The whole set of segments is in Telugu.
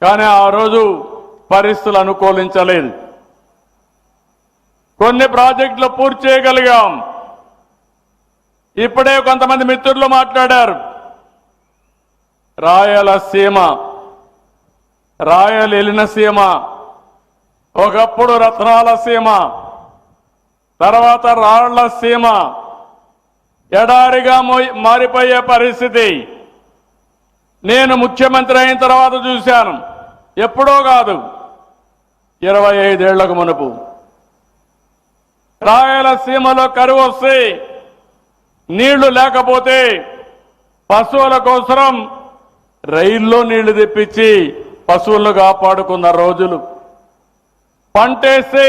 కానీ ఆ రోజు పరిస్థితులు అనుకూలించలేదు. కొన్ని ప్రాజెక్టులు పూర్తి చేయగలిగాం. ఇప్పుడే కొంతమంది మిత్రులు మాట్లాడారు. రాయలసీమ, రాయలసీమ, ఒకప్పుడు రత్నాలసీమ, తర్వాత రాళ్లసీమ ఎడారిగా మారిపోయే పరిస్థితి నేను ముఖ్యమంత్రి అయిన తర్వాత చూశాను. ఎప్పుడో కాదు, 25 ఏళ్లకు మునుపు. రాయలసీమలో కరువు వస్తే, నీళ్లు లేకపోతే పశువుల కోసం రైల్లో నీళ్లు తెప్పించి పశువులను కాపాడుకున్న రోజులు. పంటేస్తే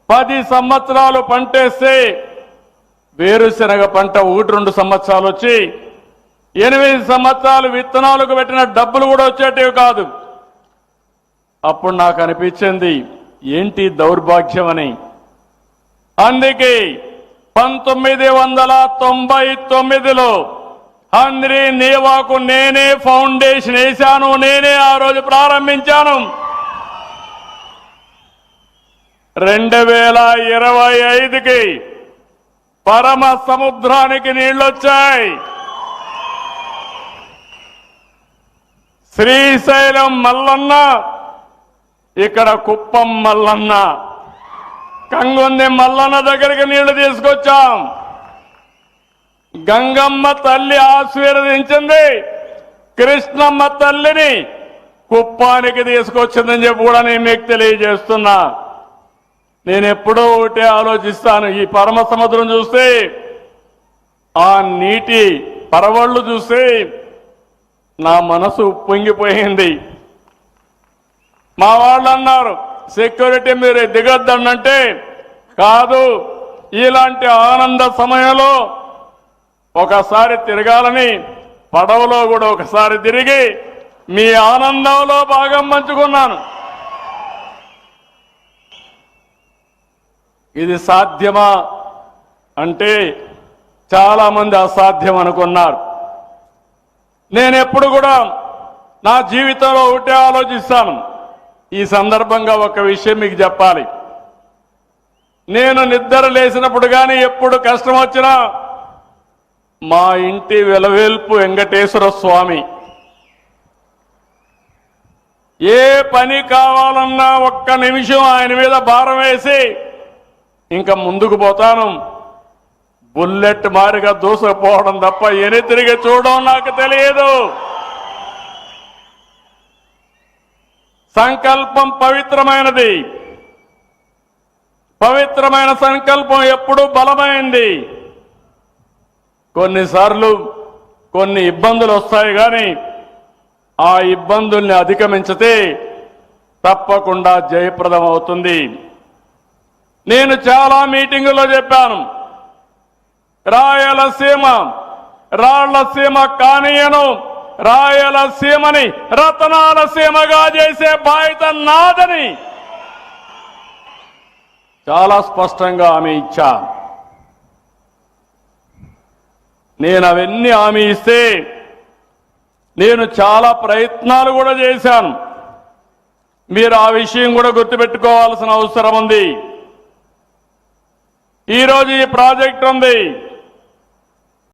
10 సంవత్సరాలు పంటేస్తే వేరుశనగ పంట 1-2 సంవత్సరాలు వచ్చి 8 సంవత్సరాలు విత్తనాలకు పెట్టిన డబ్బులు కూడా వచ్చేటివి కాదు. అప్పుడు నాకు అనిపించింది ఏంటి దౌర్భాగ్యం అని. అందుకే 1999లో హంద్రీ నీవాకు నేనే ఫౌండేషన్ వేశాను, నేనే ఆ రోజు ప్రారంభించాను. 2025కి పరమ సముద్రానికి నీళ్లొచ్చాయి. శ్రీశైలం మల్లన్న, ఇక్కడ కుప్పం మల్లన్న, కంగొంది మల్లన్న దగ్గరికి నీళ్లు తీసుకొచ్చాం. గంగమ్మ తల్లి ఆశీర్వదించింది, కృష్ణమ్మ తల్లిని కుప్పానికి తీసుకొచ్చిందని చెప్పి కూడా నేను మీకు తెలియజేస్తున్నా. నేను ఎప్పుడో ఒకటే ఆలోచిస్తాను, ఈ పరమ సముద్రం చూస్తే, ఆ నీటి పరవళ్లు చూస్తే నా మనసు పొంగిపోయింది. మా వాళ్ళు అన్నారు సెక్యూరిటీ మీరు దిగొద్దనంటే, కాదు ఇలాంటి ఆనంద సమయంలో ఒకసారి తిరగాలని పడవలో కూడా ఒకసారి తిరిగి మీ ఆనందంలో భాగం పంచుకున్నాను. ఇది సాధ్యమా అంటే చాలా మంది అసాధ్యం అనుకున్నారు. నేను ఎప్పుడు కూడా నా జీవితంలో ఒకటే ఆలోచిస్తాను. ఈ సందర్భంగా ఒక విషయం మీకు చెప్పాలి. నేను నిద్ర లేచినప్పుడు కానీ ఎప్పుడు కష్టం వచ్చినా మా ఇంటి వెలవేల్పు వెంకటేశ్వర స్వామి, ఏ పని కావాలన్నా ఒక్క నిమిషం ఆయన మీద భారం వేసి ఇంకా ముందుకు పోతాను. బుల్లెట్ మారిగా దూసుకుపోవడం తప్ప తిరిగి చూడడం నాకు తెలియదు. సంకల్పం పవిత్రమైనది. పవిత్రమైన సంకల్పం ఎప్పుడూ బలమైంది. కొన్నిసార్లు కొన్ని ఇబ్బందులు వస్తాయి, కానీ ఆ ఇబ్బందుల్ని అధిగమించితే తప్పకుండా జయప్రదం అవుతుంది. నేను చాలా మీటింగుల్లో చెప్పాను, రాయలసీమ రాళ్లసీమ కానీయను, రాయలసీమని రతనాలసీమగా చేసే బాధ్యత నాదని చాలా స్పష్టంగా హామీ ఇచ్చా. నేను అవన్నీ హామీ ఇస్తే నేను చాలా ప్రయత్నాలు కూడా చేశాను. మీరు ఆ విషయం కూడా గుర్తుపెట్టుకోవాల్సిన అవసరం ఉంది. ఈరోజు ఈ ప్రాజెక్ట్ ఉంది.